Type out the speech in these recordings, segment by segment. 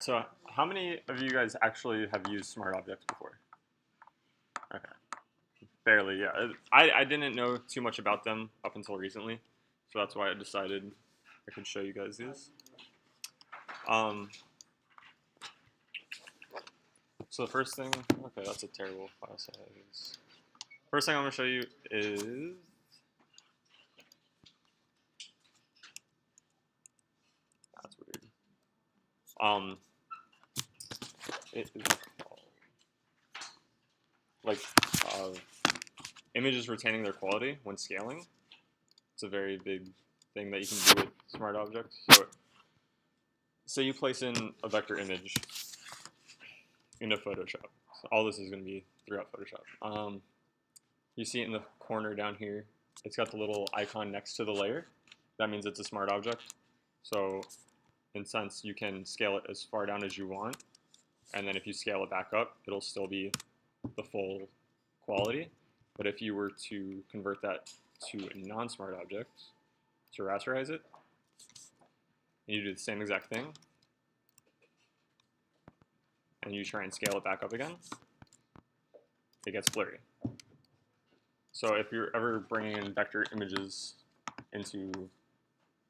So, how many of you guys actually have used smart objects before? Okay, barely. Yeah, I didn't know too much about them up until recently, so that's why I decided I could show you guys these. Um, so the first thing, okay, that's a terrible file size. First thing I'm gonna show you is that's weird. It is called like uh, images retaining their quality when scaling. It's a very big thing that you can do with smart objects. So, say you place in a vector image into Photoshop. So all this is going to be throughout Photoshop. You see it in the corner down here. It's got the little icon next to the layer. That means it's a smart object. So, in a sense, you can scale it as far down as you want, and then if you scale it back up, it'll still be the full quality. But if you were to convert that to a non-smart object, to rasterize it, and you do the same exact thing, and you try and scale it back up again, it gets blurry. So if you're ever bringing in vector images into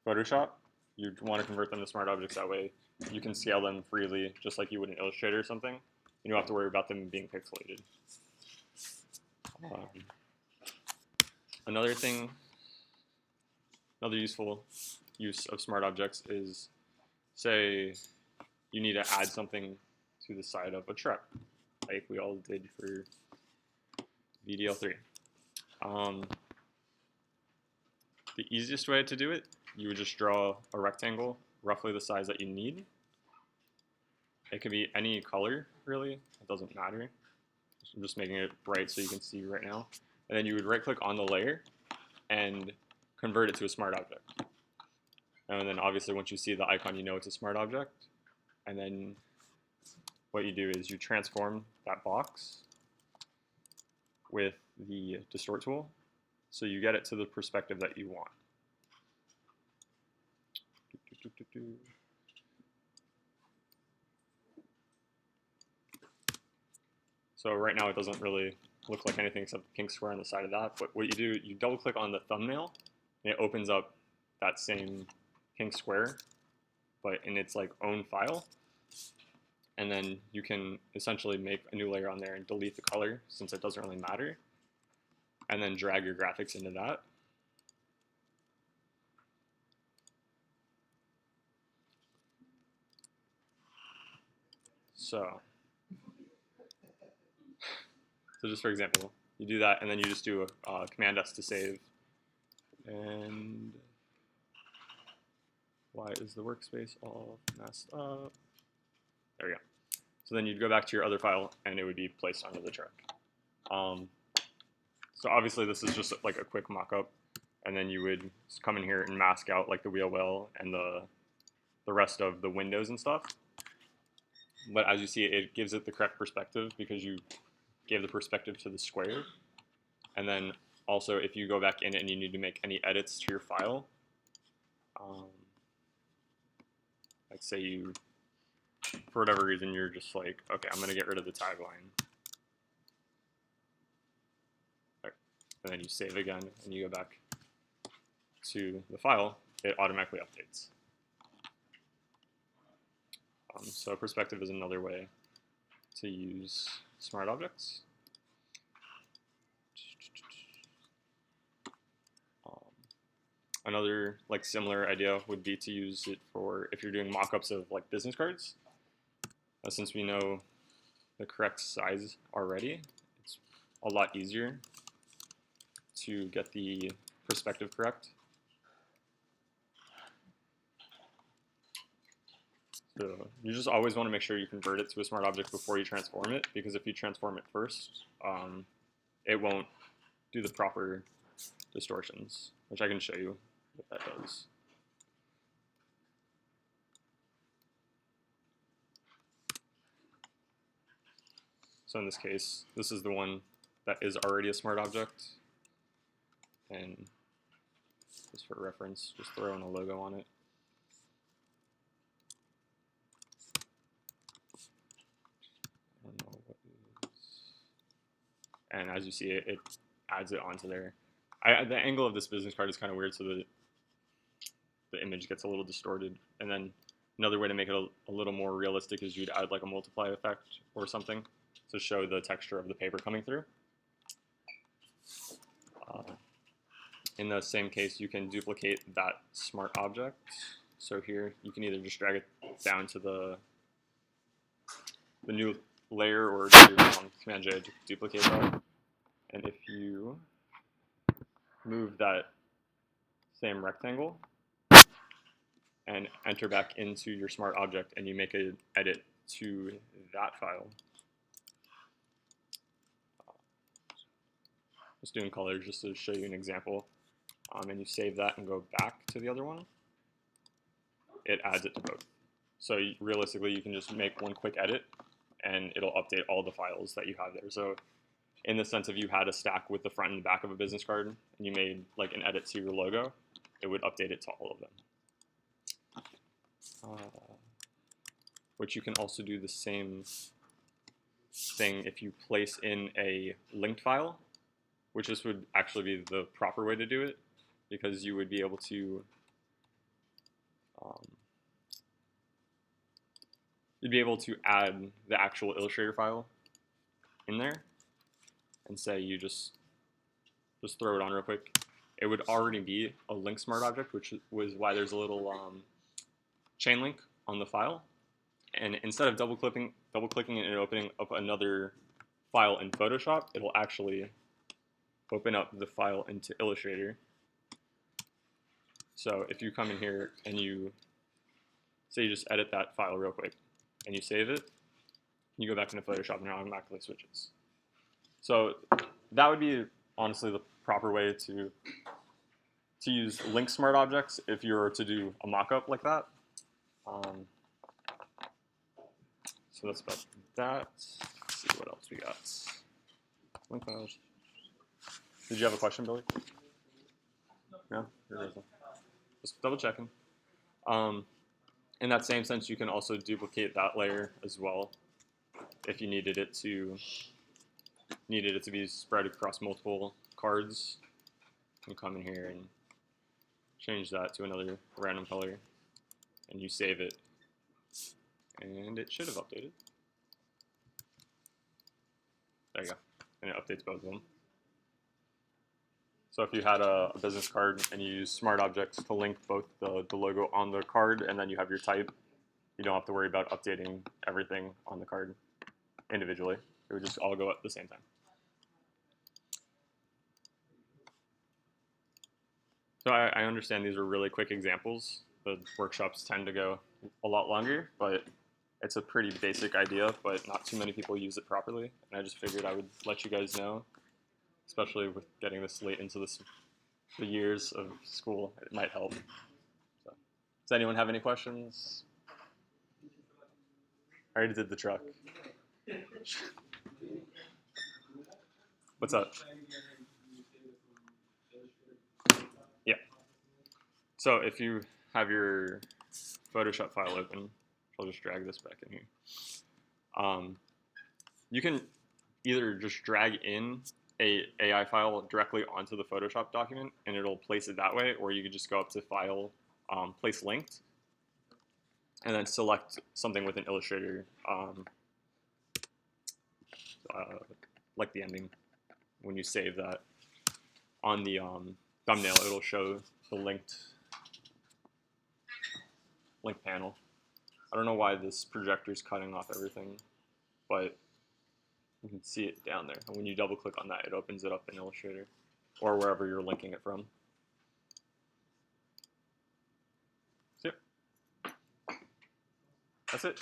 Photoshop, you'd want to convert them to smart objects. That way you can scale them freely, just like you would in Illustrator or something. You don't have to worry about them being pixelated. Another useful use of smart objects is, say, you need to add something to the side of a truck, like we all did for VDL3. The easiest way to do it, you would just draw a rectangle roughly the size that you need. It could be any color, really. It doesn't matter. I'm just making it bright so you can see right now. And then you would right-click on the layer and convert it to a smart object. And then obviously once you see the icon, you know it's a smart object. And then what you do is you transform that box with the distort tool so you get it to the perspective that you want. So right now it doesn't really look like anything except the pink square on the side of that. But what you do, you double click on the thumbnail and it opens up that same pink square, but in its like own file. And then you can essentially make a new layer on there and delete the color since it doesn't really matter. And then drag your graphics into that. So just for example, you do that and then you just do a Command S to save. And why is the workspace all messed up? There we go. So then you'd go back to your other file and it would be placed onto the truck. So obviously this is just like a quick mock-up, and then you would come in here and mask out like the wheel well and the rest of the windows and stuff. But as you see, it gives it the correct perspective because you gave the perspective to the square. And then also if you go back in and you need to make any edits to your file, like say you, for whatever reason, you're just like, okay, I'm gonna get rid of the tagline. And then you save again and you go back to the file, it automatically updates. So perspective is another way to use smart objects. Another like similar idea would be to use it for if you're doing mock-ups of like business cards. Since we know the correct size already, it's a lot easier to get the perspective correct. So you just always want to make sure you convert it to a smart object before you transform it, because if you transform it first, it won't do the proper distortions, which I can show you what that does. So in this case, this is the one that is already a smart object. And just for reference, just throw in a logo on it. and as you see it adds it onto there. The angle of this business card is kind of weird, so the image gets a little distorted. And then another way to make it a little more realistic is you'd add like a multiply effect or something to show the texture of the paper coming through. In the same case, you can duplicate that smart object. So here, you can either just drag it down to the new layer, or do Command J to duplicate that. And if you move that same rectangle and enter back into your smart object, and you make an edit to that file, just doing colors just to show you an example, and you save that and go back to the other one, it adds it to both. So realistically, you can just make one quick edit and it'll update all the files that you have there. So in the sense of you had a stack with the front and the back of a business card and you made like an edit to your logo, it would update it to all of them. Which you can also do the same thing if you place in a linked file, which this would actually be the proper way to do it, because you would be able to you'd be able to add the actual Illustrator file in there and say you just throw it on real quick. It would already be a link smart object, which was why there's a little chain link on the file. And instead of double clicking it and opening up another file in Photoshop, it'll actually open up the file into Illustrator. So if you come in here and you say you just edit that file real quick and you save it, you go back into Photoshop and it automatically switches. So that would be honestly the proper way to use link smart objects if you were to do a mock-up like that. So that's about that. Let's see what else we got. Link files. Did you have a question, Billy? No? Just double checking. In that same sense, you can also duplicate that layer as well if you needed it to be spread across multiple cards. You come in here and change that to another random color, and you save it, and it should have updated. There you go, and it updates both of them. So if you had a business card and you use smart objects to link both the logo on the card and then you have your type, you don't have to worry about updating everything on the card individually. It would just all go at the same time. So I understand these are really quick examples. The workshops tend to go a lot longer, but it's a pretty basic idea, but not too many people use it properly. And I just figured I would let you guys know, especially with getting this late into the years of school, it might help. So, does anyone have any questions? I already did the truck. What's up? Yeah. So if you have your Photoshop file open, I'll just drag this back in here. You can either just drag in a AI file directly onto the Photoshop document and it'll place it that way, or you could just go up to File, Place Linked, and then select something with an Illustrator, like the ending. When you save that on the thumbnail, it'll show the link panel. I don't know why this projector's cutting off everything, but you can see it down there. And when you double click on that, it opens it up in Illustrator or wherever you're linking it from. So, that's it.